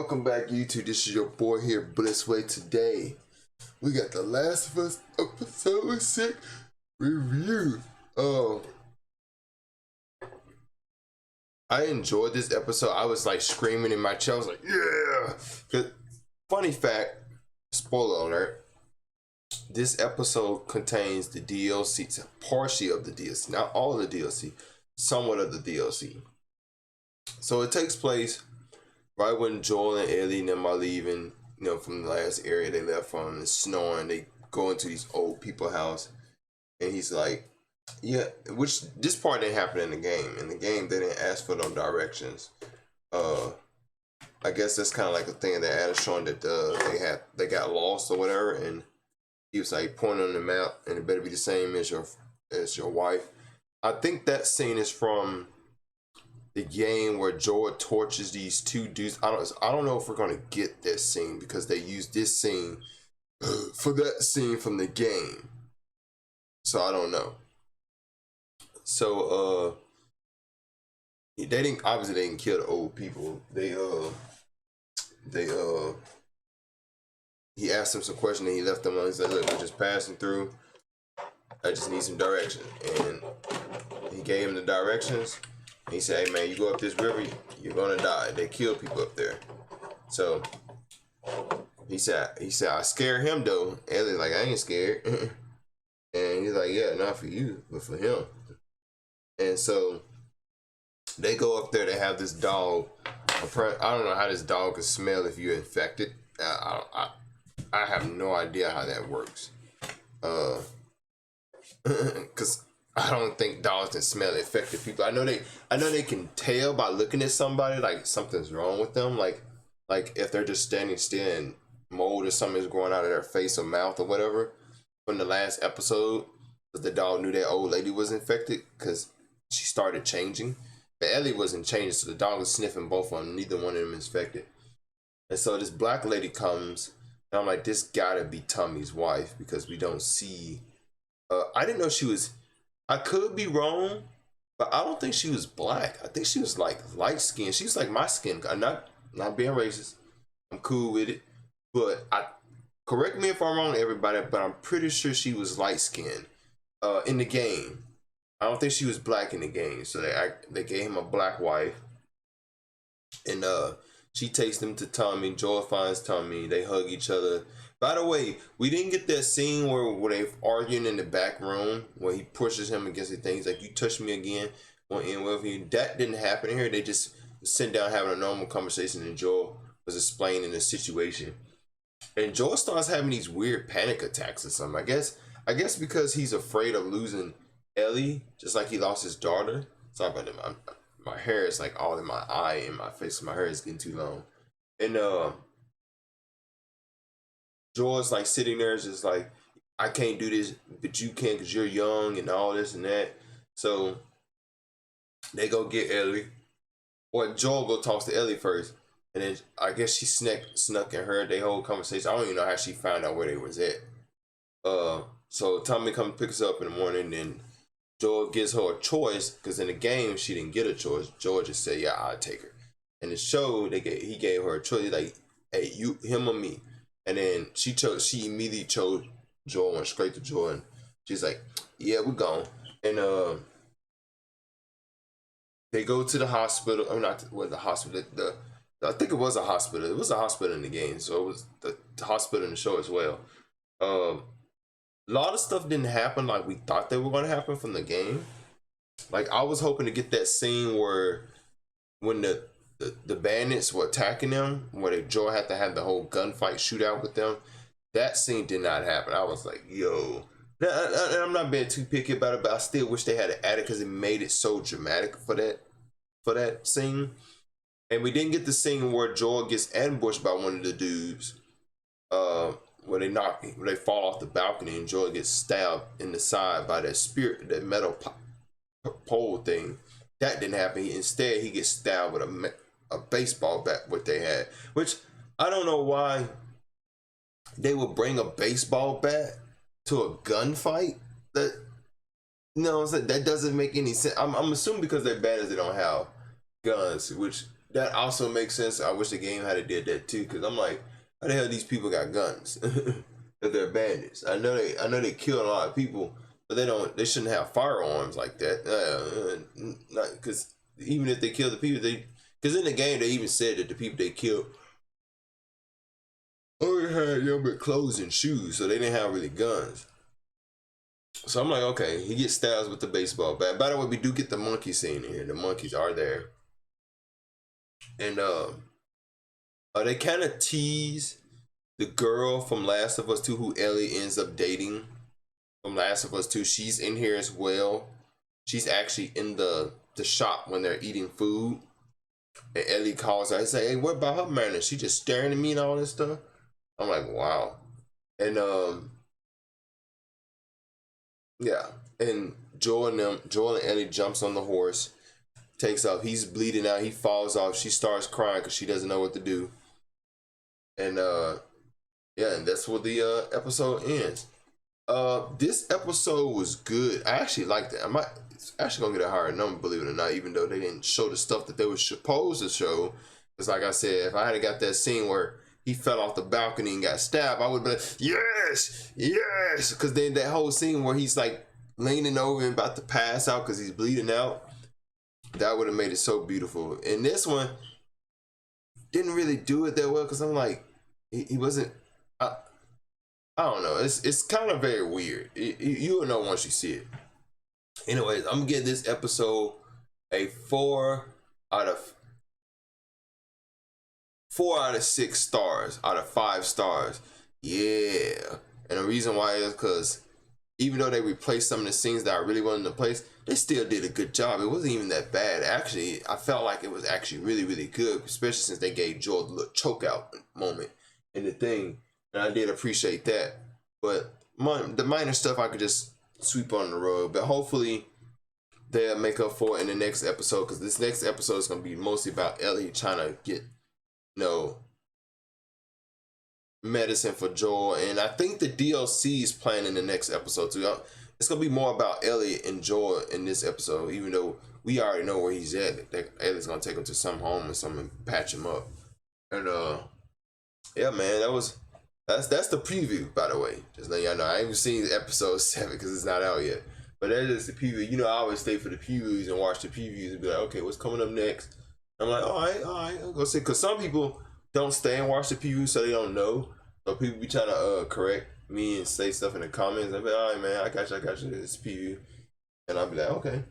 Welcome back, YouTube. This is your boy here, Blissway. Today, we got The Last of Us episode 6 review. I enjoyed this episode. I was like screaming in my chair. I was like, yeah! 'Cause, funny fact, spoiler alert, this episode contains the DLC, it's a portion of the DLC, not all of the DLC, somewhat of the DLC. So it takes place right when Joel and Ellie and them are leaving, from the last area they left from. It's snowing. They go into these old people's house, and he's like, yeah, which this part didn't happen in the game. In the game, they didn't ask for no directions. I guess that's kind of like a thing that added, showing that they got lost or whatever, and he was like pointing on the map, and it better be the same as your wife. I think that scene is from the game where Joel tortures these two dudes. I don't know if we're gonna get this scene because they used this scene for that scene from the game. So I don't know. So they didn't kill the old people. He asked them some questions and he left them alone. He said, look, we're just passing through. I just need some direction. And he gave him the directions. He said, hey man, you go up this river, you're gonna die. They kill people up there. So he said I scared him though. Ellie's like, I ain't scared. And he's like, yeah, not for you, but for him. And so they go up there, they have this dog. I don't know how this dog can smell if you're infected. I have no idea how that works. Cause I don't think dogs can smell infected people. I know they can tell by looking at somebody like something's wrong with them. Like if they're just standing still and mold or something is growing out of their face or mouth or whatever. From the last episode, the dog knew that old lady was infected because she started changing. But Ellie wasn't changing, so the dog was sniffing both of them. Neither one of them is infected. And so this black lady comes, and I'm like, this gotta be Tommy's wife because we don't see. I didn't know she was. I could be wrong, but I don't think she was black. I think she was like light skinned. She was like my skin. I'm not being racist. I'm cool with it. But correct me if I'm wrong, everybody, but I'm pretty sure she was light skinned in the game. I don't think she was black in the game. So they gave him a black wife. And she takes them to Tommy. Joel finds Tommy. They hug each other. By the way, we didn't get that scene where they're arguing in the back room where he pushes him against the thing. He's like, you touch me again, won't end well for you. That didn't happen here. They just sit down having a normal conversation and Joel was explaining the situation. And Joel starts having these weird panic attacks or something. I guess because he's afraid of losing Ellie, just like he lost his daughter. Sorry about that. My hair is like all in my eye and my face. My hair is getting too long. And Joel's like sitting there, just like, I can't do this, but you can because you're young and all this and that. So they go get Ellie. Or Joel go talks to Ellie first. And then I guess she snuck and heard their whole conversation. I don't even know how she found out where they was at. So Tommy comes pick us up in the morning, and Joel gives her a choice, because in the game she didn't get a choice. Joel just said, yeah, I'll take her. In the show, he gave her a choice. He's like, hey, him or me. And then she immediately chose Joel, went straight to Joel, and she's like, yeah, we're gone. And they go to the hospital. Or not the hospital. I think it was a hospital. It was a hospital in the game, so it was the hospital in the show as well. A lot of stuff didn't happen like we thought they were going to happen from the game. Like, I was hoping to get that scene where when the bandits were attacking them, where Joel had to have the whole gunfight shootout with them. That scene did not happen. I was like, yo. And I'm not being too picky about it, but I still wish they had added because it made it so dramatic for that scene. And we didn't get the scene where Joel gets ambushed by one of the dudes, where they fall off the balcony and Joel gets stabbed in the side by that metal pole thing. That didn't happen. Instead, he gets stabbed with a baseball bat, what they had. Which, I don't know why they would bring a baseball bat to a gunfight. That doesn't make any sense. I'm assuming because they're bad as they don't have guns, which that also makes sense. I wish the game had did that too, because I'm like, how the hell these people got guns if they're bandits? I know they kill a lot of people, but they shouldn't have firearms like that. Not because even if they kill the people, because in the game they even said that the people they killed only had bit clothes and shoes, so they didn't have really guns. So I'm like, okay, he gets stabs with the baseball bat. By the way, we do get the monkey scene here. The monkeys are there, and they kind of tease the girl from Last of Us 2 who Ellie ends up dating from Last of Us 2. She's in here as well. She's actually in the shop when they're eating food. And Ellie calls her. I say, hey, what about her manners? She just staring at me and all this stuff. I'm like, wow. And yeah. And Joel and Ellie jumps on the horse, takes off. He's bleeding out. He falls off. She starts crying because she doesn't know what to do. And yeah, and that's where the episode ends. This episode was good. I actually liked it. It's actually gonna get a higher number, believe it or not, even though they didn't show the stuff that they were supposed to show. Because like I said, if I had got that scene where he fell off the balcony and got stabbed, I would be like, yes, yes. Because then that whole scene where he's like leaning over and about to pass out because he's bleeding out, that would have made it so beautiful. And this one didn't really do it that well because I'm like, he wasn't. I don't know. It's kind of very weird. You'll know once you see it. Anyways, I'm gonna give this episode a 4 out of 6 stars out of 5 stars. Yeah. And the reason why is because even though they replaced some of the scenes that I really wanted to place, they still did a good job. It wasn't even that bad. Actually, I felt like it was actually really, really good, especially since they gave Joel the little choke out moment in the thing. And I did appreciate that. But the minor stuff I could just sweep on the road. But hopefully they'll make up for it in the next episode, because this next episode is going to be mostly about Ellie trying to get, medicine for Joel. And I think the DLC is playing in the next episode too. It's going to be more about Ellie and Joel in this episode, even though we already know where he's at. Ellie's going to take him to some home or something and patch him up. And yeah, man, that's the preview, by the way. Just letting y'all know. I haven't seen episode 7 because it's not out yet. But that is the preview. I always stay for the previews and watch the previews and be like, okay, what's coming up next? I'm like, all right, I'll go see. Because some people don't stay and watch the previews, so they don't know. So people be trying to correct me and say stuff in the comments. I'll be like, all right, man, I got you. It's preview. And I'll be like, okay.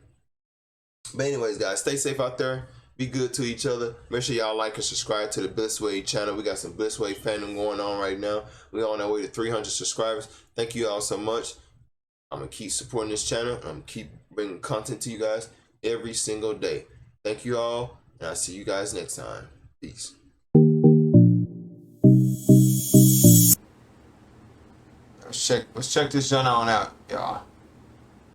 But anyways, guys, stay safe out there. Be good to each other. Make sure y'all like and subscribe to the Blissway channel. We got some Blissway fandom going on right now. We're on our way to 300 subscribers. Thank you all so much. I'm going to keep supporting this channel. I'm going to keep bringing content to you guys every single day. Thank you all, and I'll see you guys next time. Peace. Let's check this joint on out, y'all.